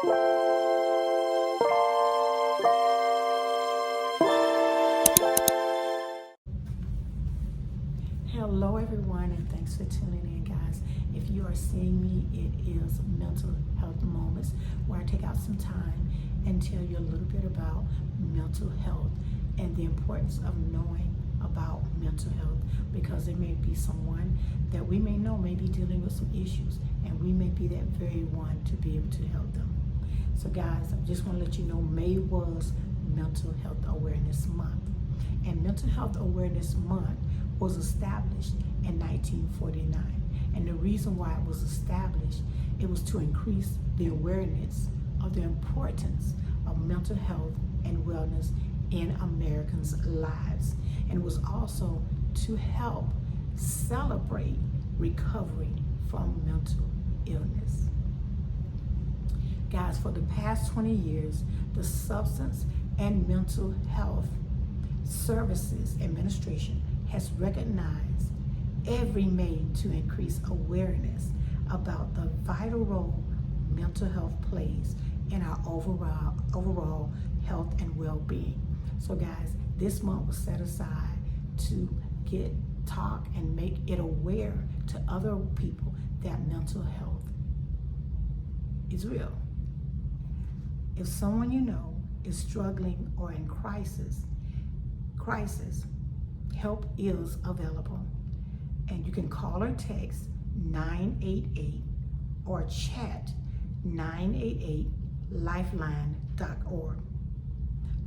Hello, everyone, and thanks for tuning in, guys. If you are seeing me, it is Mental Health Moments, where I take out some time and tell you a little bit about mental health and the importance of knowing about mental health, because there may be someone that we may know may be dealing with some issues, and we may be that very one to be able to help them. So, guys, I just want to let you know May was Mental Health Awareness Month, and Mental Health Awareness Month was established in 1949. And the reason why it was established, it was to increase the awareness of the importance of mental health and wellness in Americans' lives. And it was also to help celebrate recovery from mental illness. Guys, for the past 20 years, the Substance and Mental Health Services Administration has recognized every May to increase awareness about the vital role mental health plays in our overall health and well-being. So, guys, this month was set aside to talk and make it aware to other people that mental health is real. If someone you know is struggling or in crisis, help is available. And you can call or text 988 or chat 988lifeline.org.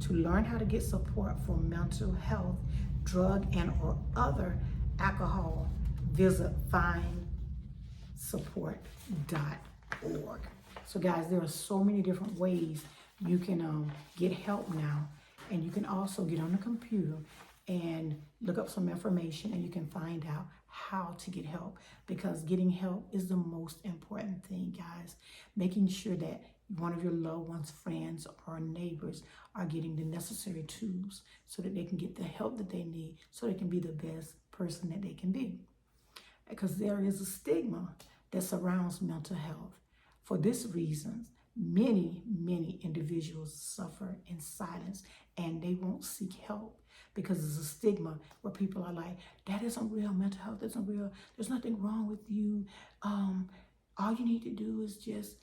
To learn how to get support for mental health, drug and or other alcohol, visit findsupport.org. So, guys, there are so many different ways you can get help now. And you can also get on the computer and look up some information, and you can find out how to get help, because getting help is the most important thing, guys. Making sure that one of your loved ones, friends, or neighbors are getting the necessary tools so that they can get the help that they need, so they can be the best person that they can be. Because there is a stigma that surrounds mental health. For this reason, many individuals suffer in silence, and they won't seek help because there's a stigma where people are like, that isn't real, mental health isn't real, there's nothing wrong with you. All you need to do is just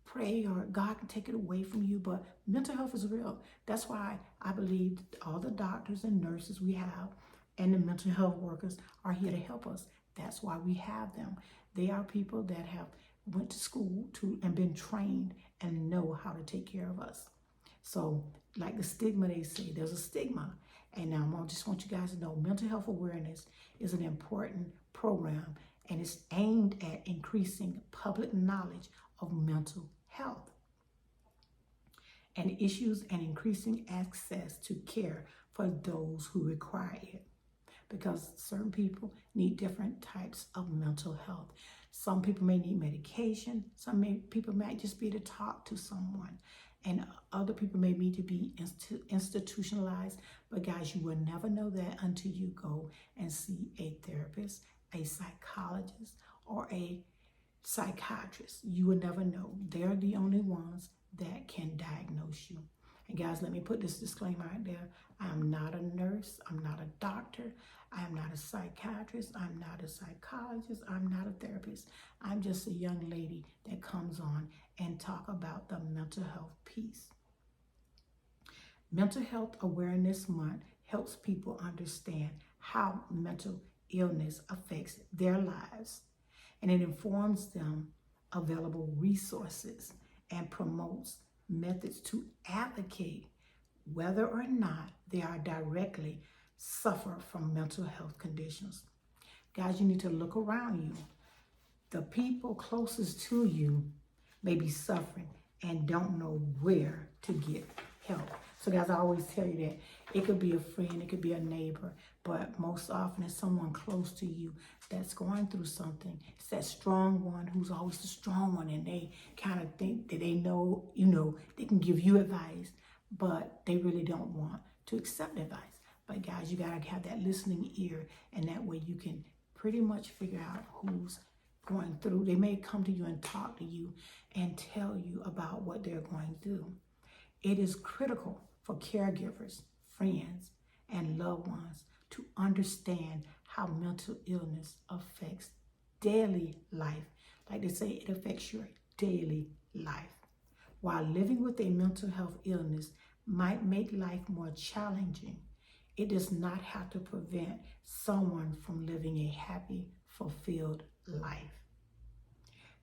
pray, or God can take it away from you. But mental health is real. That's why I believe all the doctors and nurses we have and the mental health workers are here to help us. That's why we have them. They are people that have went to school and been trained and know how to take care of us. So, like the stigma, they say there's a stigma. And now I just want you guys to know mental health awareness is an important program, and it's aimed at increasing public knowledge of mental health and issues, and increasing access to care for those who require it. Because certain people need different types of mental health. Some people may need medication. People might just be to talk to someone. And other people may need to be institutionalized. But guys, you will never know that until you go and see a therapist, a psychologist, or a psychiatrist. You will never know. They're the only ones that can diagnose you. And guys, let me put this disclaimer out there. I am not a nurse. I'm not a doctor. I am not a psychiatrist. I'm not a psychologist. I'm not a therapist. I'm just a young lady that comes on and talk about the mental health piece. Mental Health Awareness Month helps people understand how mental illness affects their lives, and it informs them available resources and promotes methods to advocate whether or not they are directly suffer from mental health conditions. Guys, you need to look around you. The people closest to you may be suffering and don't know where to get help. So guys, I always tell you that it could be a friend, it could be a neighbor, but most often it's someone close to you that's going through something. It's that strong one who's always the strong one, and they kind of think that they know, they can give you advice, but they really don't want to accept advice. But guys, you gotta have that listening ear, and that way you can pretty much figure out who's going through. They may come to you and talk to you and tell you about what they're going through. It is critical for caregivers, friends, and loved ones to understand how mental illness affects daily life. Like they say, it affects your daily life. While living with a mental health illness might make life more challenging, it does not have to prevent someone from living a happy, fulfilled life.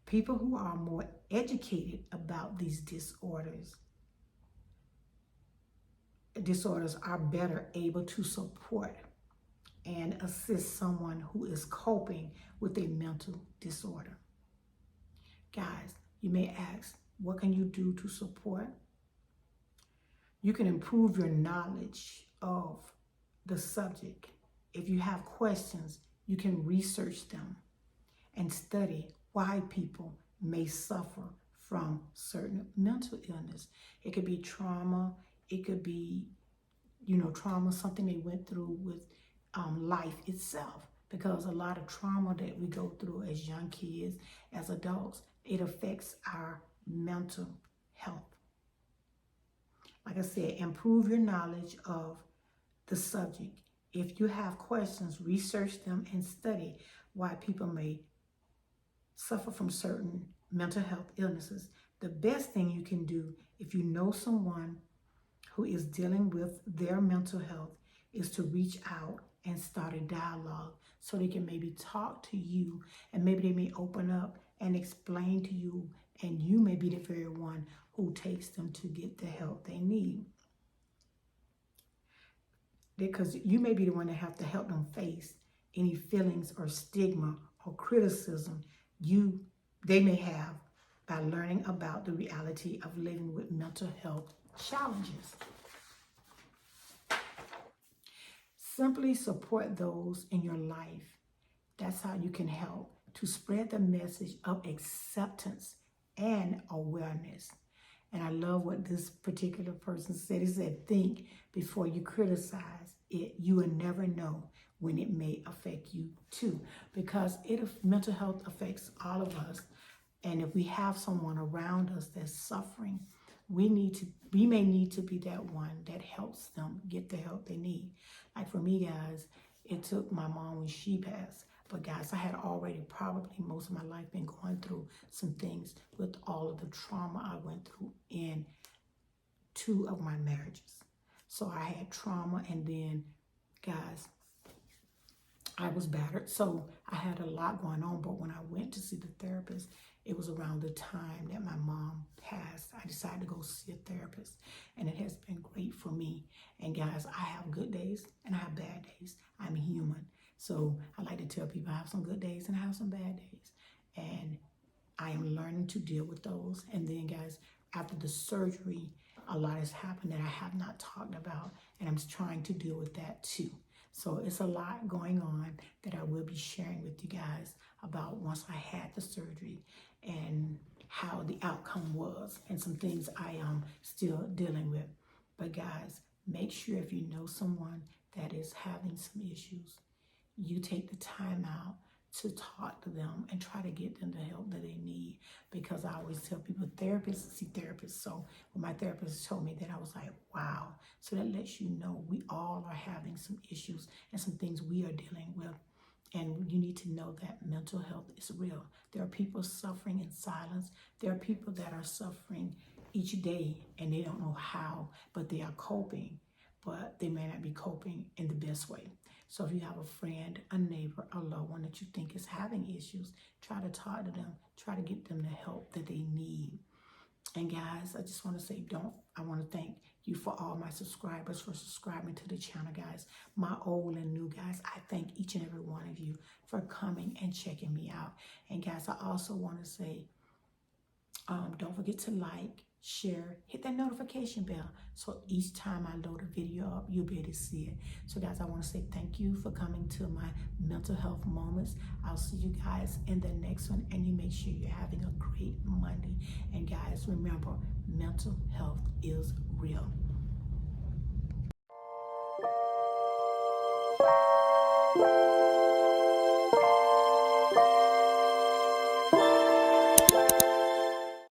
People who are more educated about these disorders are better able to support and assist someone who is coping with a mental disorder. Guys, you may ask, what can you do to support? You can improve your knowledge of the subject. If you have questions, you can research them and study why people may suffer from certain mental illness. It could be trauma. It could be, trauma, something they went through with life itself. Because a lot of trauma that we go through as young kids, as adults, it affects our mental health. Like I said, improve your knowledge of the subject. If you have questions, research them and study why people may suffer from certain mental health illnesses. The best thing you can do if you know someone who is dealing with their mental health is to reach out and start a dialogue so they can maybe talk to you, and maybe they may open up and explain to you, and you may be the very one who takes them to get the help they need. Because you may be the one that have to help them face any feelings or stigma or criticism they may have by learning about the reality of living with mental health challenges. Simply support those in your life. That's how you can help to spread the message of acceptance and awareness. And I love what this particular person said. He said, think before you criticize it. You will never know when it may affect you too. Because mental health affects all of us. And if we have someone around us that's suffering, we may need to be that one that helps them get the help they need. Like for me, guys, it took my mom when she passed. But guys, I had already probably most of my life been going through some things with all of the trauma I went through in 2 of my marriages. So I had trauma, and then, guys, I was battered. So I had a lot going on. But when I went to see the therapist, it was around the time that my mom passed. I decided to go see a therapist, and it has been great for me. And guys, I have good days and I have bad days. I'm human. So I like to tell people I have some good days and I have some bad days. And I am learning to deal with those. And then, guys, after the surgery, a lot has happened that I have not talked about, and I'm trying to deal with that too. So it's a lot going on that I will be sharing with you guys about once I had the surgery and how the outcome was, and some things I am still dealing with. But guys, make sure if you know someone that is having some issues, you take the time out to talk to them and try to get them the help that they need. Because I always tell people, therapists see therapists. So when my therapist told me that, I was like, wow. So that lets you know we all are having some issues and some things we are dealing with. And you need to know that mental health is real. There are people suffering in silence. There are people that are suffering each day and they don't know how, but they are coping, but they may not be coping in the best way. So if you have a friend, a neighbor, a loved one that you think is having issues, try to talk to them, try to get them the help that they need. And guys, I just want to say, I want to thank you for all my subscribers for subscribing to the channel, guys. My old and new guys, I thank each and every one of you for coming and checking me out. And guys, I also want to say, don't forget to like, share, hit that notification bell, so each time I load a video up, you'll be able to see it. So guys, I want to say thank you for coming to my mental health moments. I'll see you guys in the next one, and you make sure you're having a great Monday. And guys, remember, mental health is real.